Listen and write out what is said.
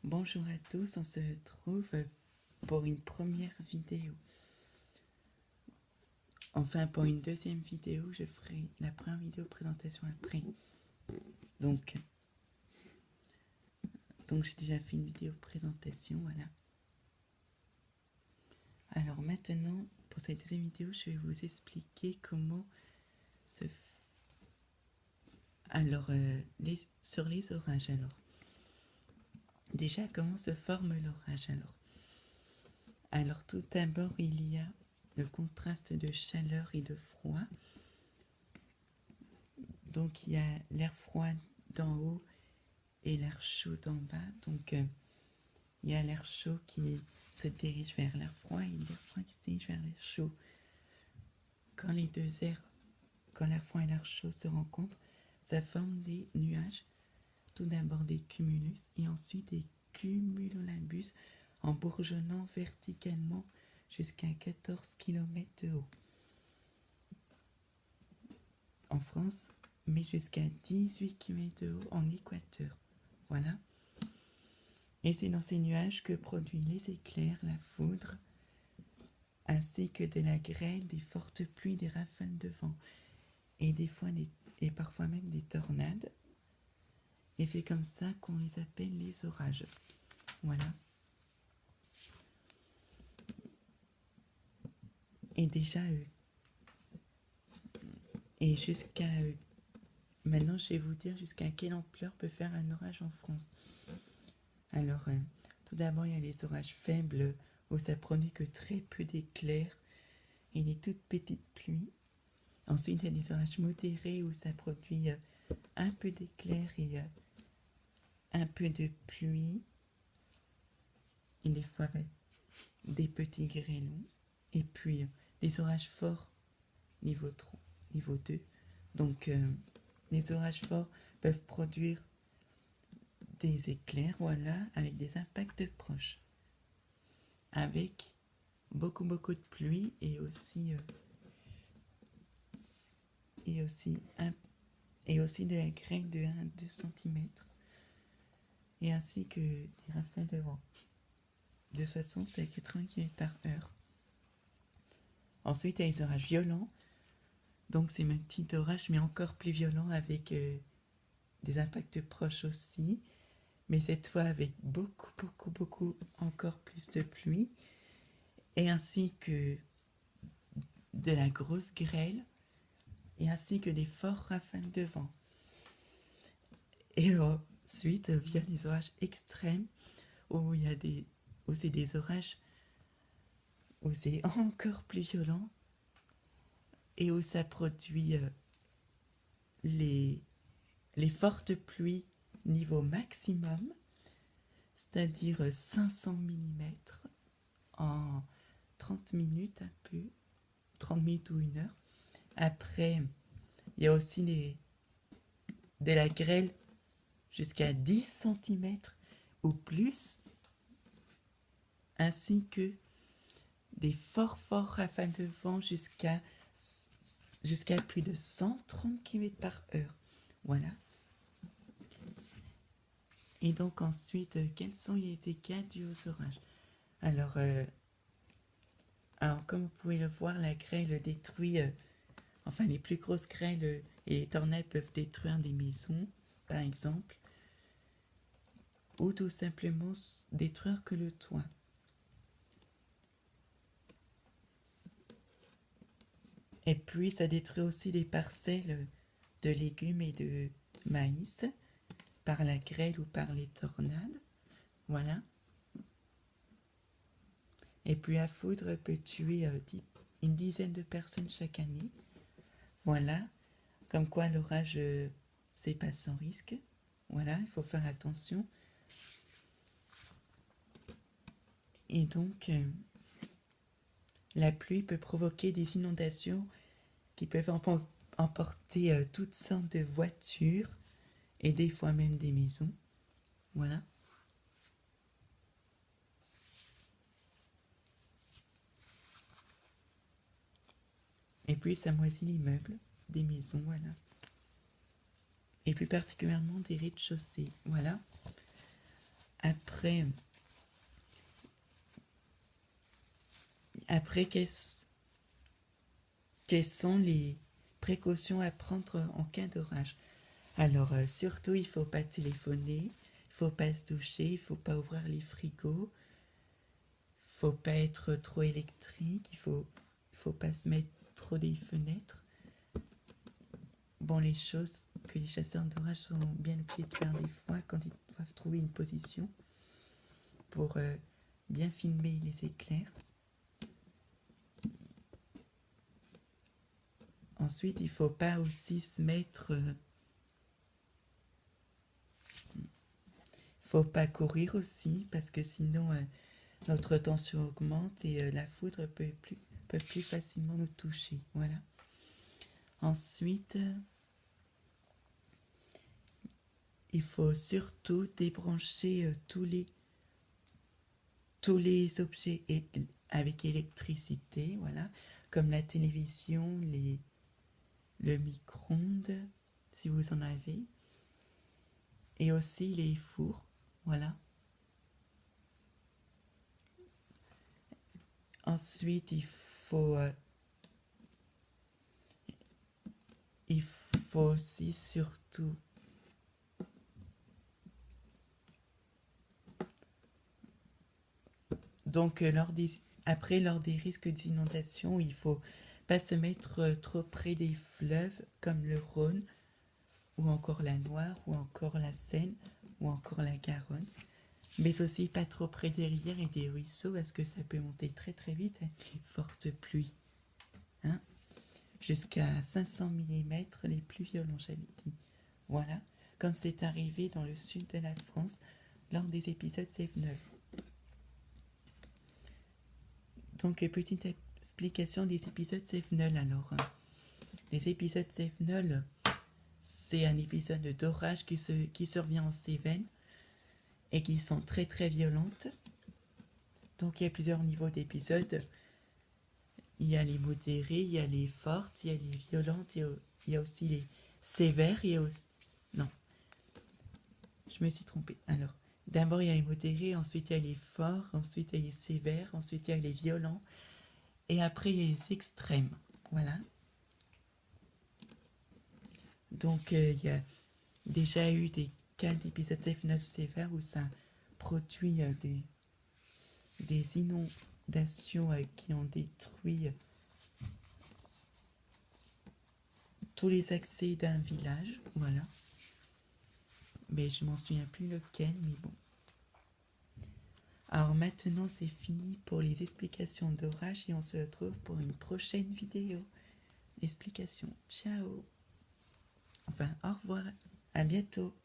Bonjour à tous, on se retrouve pour une première vidéo. Enfin, pour une deuxième vidéo, je ferai la première vidéo présentation après. Donc j'ai déjà fait une vidéo présentation, voilà. Alors maintenant, pour cette deuxième vidéo, je vais vous expliquer comment se... Alors, sur les orages, alors. Déjà, comment se forme l'orage, alors, tout d'abord, il y a le contraste de chaleur et de froid. Donc, il y a l'air froid d'en haut et l'air chaud d'en bas. Donc, il y a l'air chaud qui se dirige vers l'air froid et l'air froid qui se dirige vers l'air chaud. Quand les deux airs, quand l'air froid et l'air chaud se rencontrent, ça forme des nuages. Tout d'abord des cumulus et ensuite des cumulonimbus en bourgeonnant verticalement jusqu'à 14 km de haut. En France, mais jusqu'à 18 km de haut en équateur. Voilà. Et c'est dans ces nuages que produisent les éclairs, la foudre, ainsi que de la grêle, des fortes pluies, des rafales de vent, et et parfois même des tornades. Et c'est comme ça qu'on les appelle les orages. Voilà. Et déjà, et jusqu'à maintenant, je vais vous dire jusqu'à quelle ampleur peut faire un orage en France. Alors, tout d'abord, il y a les orages faibles où ça produit que très peu d'éclairs et des toutes petites pluies. Ensuite, il y a des orages modérés où ça produit un peu d'éclairs et un peu de pluie. Et des fois, des petits grêlons. Et puis, des orages forts niveau 3, niveau 2. Donc, les orages forts peuvent produire des éclairs, voilà, avec des impacts proches. Avec beaucoup de pluie et aussi de la grêle de 1 à 2 cm. Et ainsi que des rafales de vent de 60 à 80 km/h. Ensuite, il y a les orages violents. Donc, c'est un petit orage, mais encore plus violent avec des impacts proches aussi. Mais cette fois avec beaucoup, encore plus de pluie. Et ainsi que de la grosse grêle. Et ainsi que des forts rafales de vent. Et ensuite, via les orages extrêmes, où c'est des orages où c'est encore plus violent et où ça produit les fortes pluies niveau maximum, c'est-à-dire 500 mm en 30 minutes, un peu, 30 minutes ou 1 heure. Après, il y a aussi de la grêle jusqu'à 10 cm ou plus, ainsi que des forts rafales de vent jusqu'à plus de 130 km/h. Voilà. Et donc ensuite, quels sont les dégâts dus aux orages? Alors, comme vous pouvez le voir, la grêle détruit, enfin les plus grosses grêles et les tornades peuvent détruire des maisons, par exemple, ou tout simplement détruire que le toit. Et puis ça détruit aussi des parcelles de légumes et de maïs par la grêle ou par les tornades. Voilà. Et puis la foudre peut tuer une dizaine de personnes chaque année. Voilà. Comme quoi l'orage, c'est pas sans risque. Voilà, il faut faire attention. Et donc, la pluie peut provoquer des inondations qui peuvent emporter toutes sortes de voitures et des fois même des maisons. Voilà. Et puis ça moisit l'immeuble, des maisons, voilà. Et plus particulièrement des rez-de-chaussée, voilà. Après, après quelles sont les précautions à prendre en cas d'orage? Alors, surtout, il ne faut pas téléphoner, il ne faut pas se doucher, il ne faut pas ouvrir les frigos, il ne faut pas être trop électrique, il faut pas se mettre trop des fenêtres. Bon, les choses que les chasseurs d'orage sont bien obligés de faire des fois quand ils doivent trouver une position pour bien filmer les éclairs. Ensuite, il ne faut pas aussi se mettre... faut pas courir aussi, parce que sinon notre tension augmente et la foudre peut plus facilement nous toucher. Voilà. Ensuite, il faut surtout débrancher tous les objets avec électricité, voilà, comme la télévision, le micro-ondes, si vous en avez, et aussi les fours, voilà. Ensuite, il faut aussi surtout donc lors des risques d'inondation, il faut pas se mettre trop près des fleuves comme le Rhône ou encore la Loire ou encore la Seine ou encore la Garonne, mais aussi pas trop près des rivières et des ruisseaux parce que ça peut monter très très vite avec les fortes pluies. Hein, jusqu'à 500 mm les plus violents, j'avais dit. Voilà, comme c'est arrivé dans le sud de la France lors des épisodes Sevenol. Donc, petite explication des épisodes Sevenol. Alors, les épisodes Sevenol, c'est un épisode d'orage qui survient en Cévennes et qui sont très très violentes. Donc, il y a plusieurs niveaux d'épisodes. Il y a les modérés, il y a les fortes, il y a les violentes, il y a aussi les sévères, il y a aussi... Non, je me suis trompée. Alors, d'abord il y a les modérés, ensuite il y a les forts, ensuite il y a les sévères, ensuite il y a les violents, et après il y a les extrêmes. Voilà. Donc il y a déjà eu des cas d'épisodes F9 sévères où ça produit des inondations qui ont détruit tous les accès d'un village. Voilà. Mais je m'en souviens plus lequel, mais bon. Alors maintenant c'est fini pour les explications d'orage et on se retrouve pour une prochaine vidéo. Explication. Ciao. Enfin, au revoir. À bientôt.